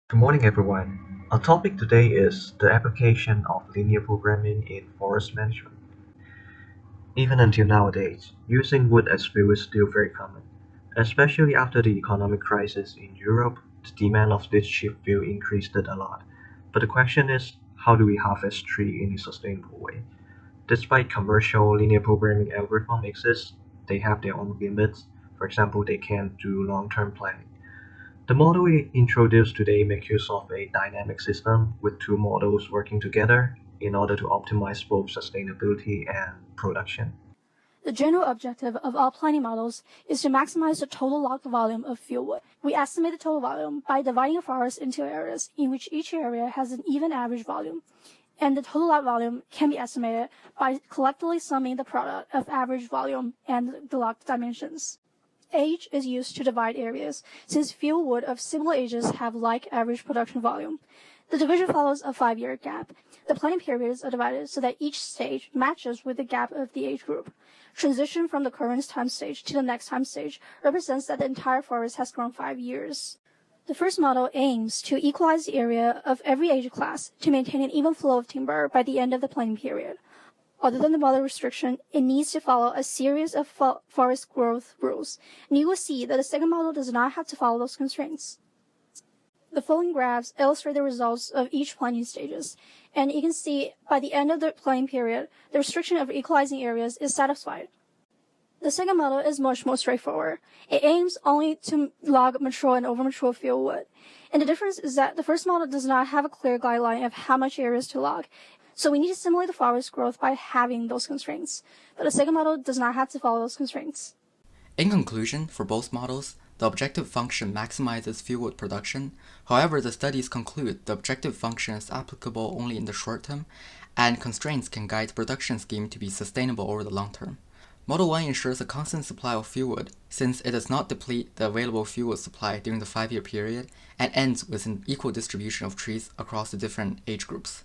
Good morning, everyone. Our topic today is the application of linear programming in forest management. Even until nowadays, using wood as fuel is still very common. Especially after the economic crisis in Europe, the demand of this cheap fuel increased a lot. But the question is, how do we harvest tree in a sustainable way? Despite commercial linear programming algorithms exist, they have their own limits. For example, they can't do long-term planning. The model we introduced today makes use of a dynamic system with two models working together in order to optimize both sustainability and production. The general objective of all planning models is to maximize the total logged volume of fieldwood. We estimate the total volume by dividing a forest into areas in which each area has an even average volume. And the total logged volume can be estimated by collectively summing the product of average volume and the logged dimensions. Age is used to divide areas, since fieldwood of similar ages have like average production volume. The division follows a 5-year gap. The planning periods are divided so that each stage matches with the gap of the age group. Transition from the current time stage to the next time stage represents that the entire forest has grown 5 years. The first model aims to equalize the area of every age class to maintain an even flow of timber by the end of the planning period. Other than the model restriction, it needs to follow a series of forest growth rules, and you will see that the second model does not have to follow those constraints. The following graphs illustrate the results of each planning stages, and you can see by the end of the planning period, the restriction of equalizing areas is satisfied. The second model is much more straightforward. It aims only to log mature and over-mature fieldwood. And the difference is that the first model does not have a clear guideline of how much areas to log, so we need to simulate the forest growth by having those constraints. But the second model does not have to follow those constraints. In conclusion, for both models, the objective function maximizes fieldwood production. However, the studies conclude the objective function is applicable only in the short term, and constraints can guide the production scheme to be sustainable over the long term. Model 1 ensures a constant supply of fieldwood, since it does not deplete the available fieldwood supply during the 5-year period and ends with an equal distribution of trees across the different age groups.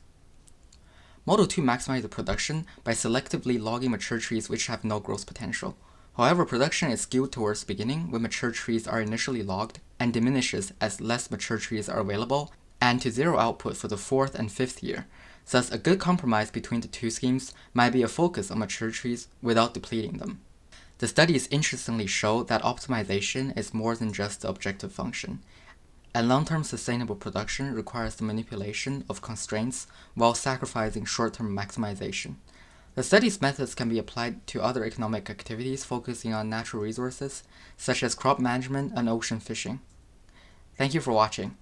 Model 2 maximizes the production by selectively logging mature trees which have no growth potential. However, production is skewed towards the beginning when mature trees are initially logged and diminishes as less mature trees are available, and to zero output for the 4th and 5th year. Thus, a good compromise between the two schemes might be a focus on mature trees without depleting them. The studies interestingly show that optimization is more than just the objective function, and long-term sustainable production requires the manipulation of constraints while sacrificing short-term maximization. The study's methods can be applied to other economic activities focusing on natural resources, such as crop management and ocean fishing. Thank you for watching.